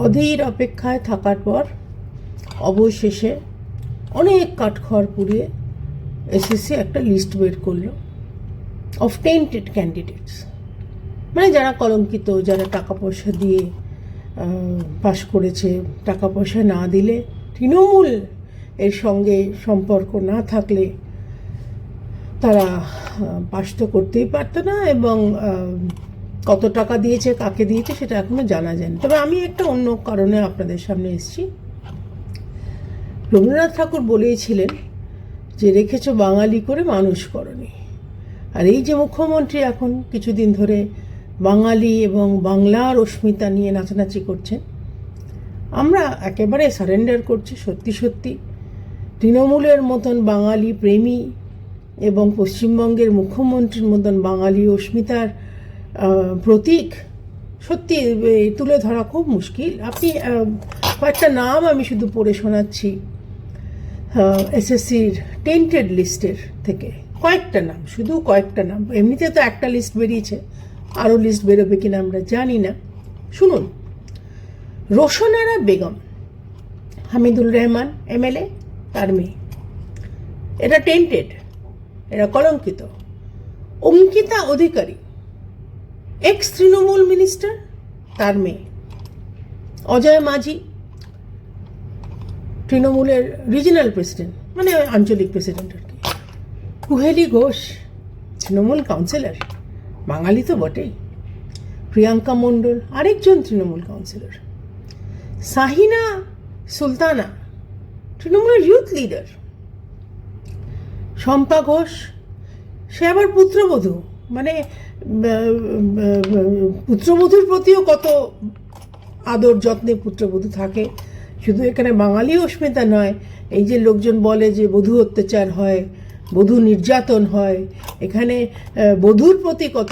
অধীর অপেক্ষায় থাকার পর অবশেষে অনেক কাঠখড় পুড়িয়ে এসএসসি একটা লিস্ট বের করলো অফ টেন্টেড ক্যান্ডিডেটস, মানে যারা কলঙ্কিত, যারা টাকা পয়সা দিয়ে পাশ করেছে, টাকা পয়সা না দিলে, তৃণমূল এর সঙ্গে সম্পর্ক না থাকলে তারা পাশ তো করতেই পারতো না, এবং কত টাকা দিয়েছে, কাকে দিয়েছে সেটা এখনো জানা যায়নি। তবে আমি একটা অন্য কারণে আপনাদের সামনে এসেছি। রবীন্দ্রনাথ ঠাকুর বলেছিলেন যে রেখেছো বাঙালি করে মানুষ করনি। আর এই যে মুখ্যমন্ত্রী এখন কিছুদিন ধরে বাঙালি এবং বাংলার অস্মিতা নিয়ে নাচানাচি করছেন, আমরা একেবারে সারেন্ডার করছি। সত্যি সত্যি তৃণমূলের মতন বাঙালি প্রেমী এবং পশ্চিমবঙ্গের মুখ্যমন্ত্রীর মতন বাঙালি অস্মিতার প্রতীক সত্যি তুলে ধরা খুব মুশকিল। আপনি কয়েকটা নাম আমি শুধু পড়ে শোনাচ্ছি এসএসসির টেন্টেড লিস্টের থেকে, কয়েকটা নাম, শুধু কয়েকটা নাম। এমনিতে তো একটা লিস্ট বেরিয়েছে, আরও লিস্ট বেরোবে কিনা আমরা জানি না। শুনুন, রোশনারা বেগম, হামিদুর রহমান এমএলএ, তার মেয়ে, এটা টেন্টেড, এরা কলঙ্কিত। অঙ্কিতা অধিকারী, এক্স তৃণমূল মিনিস্টার, তার মেয়ে। অজয় মাঝি, তৃণমূলের রিজিনাল প্রেসিডেন্ট, মানে আঞ্চলিক প্রেসিডেন্ট আর কি। কুহেলি ঘোষ, তৃণমূল কাউন্সিলর, বাঙালি তো বটেই। প্রিয়াঙ্কা মণ্ডল, আরেকজন তৃণমূল কাউন্সিলর। সাহিনা সুলতানা, তৃণমূলের ইউথ লিডার। শম্পা ঘোষ, সে আবার পুত্রবধূ, মানে পুত্রবধূর প্রতিও কত আদর যত্নে পুত্রবধূ থাকে। শুধু এখানে বাঙালি অস্মিতা নয়, এই যে লোকজন বলে যে বধূ অত্যাচার হয়, বধূ নির্যাতন হয়, এখানে বধূর প্রতি কত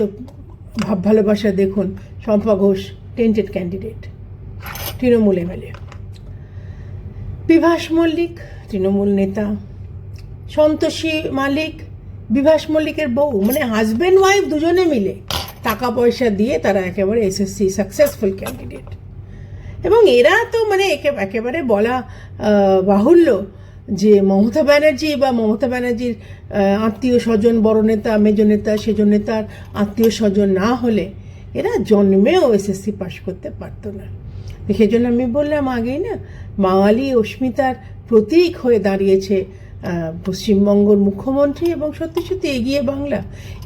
ভাব ভালোবাসা দেখুন। Shampa Ghosh tainted candidate, Trinamool MLA. Bibhas Mallick, Trinamool নেতা। সন্তোষী মালিক, বিভাস মল্লিকের বউ, মানে হাজব্যান্ড ওয়াইফ দুজনে মিলে টাকা পয়সা দিয়ে তারা একেবারে এসএসসি সাকসেসফুল ক্যান্ডিডেট। এবং এরা তো মানে একেবারে বলা বাহুল্য যে মমতা ব্যানার্জি বা মমতা ব্যানার্জির আত্মীয় স্বজন, বড় নেতা, মেজ নেতা, সেজ নেতার আত্মীয় স্বজন না হলে এরা জন্মেও এসএসসি পাশ করতে পারতো না। সেজন্য আমি বললাম আগেই না, বাঙালি অস্মিতার প্রতীক হয়ে দাঁড়িয়েছে পশ্চিমবঙ্গের মুখ্যমন্ত্রী, এবং সত্যি সত্যি এগিয়ে বাংলা।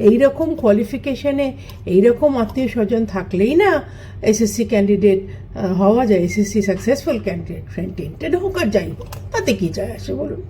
এইরকম কোয়ালিফিকেশনে এইরকম আত্মীয় স্বজন থাকলেই না এসএসসি ক্যান্ডিডেট হওয়া যায়, এসএসসি সাকসেসফুল ক্যান্ডিডেট। টেন্টেড হোক আর যাই হোক, তাতে কি যায় আসে বলুন।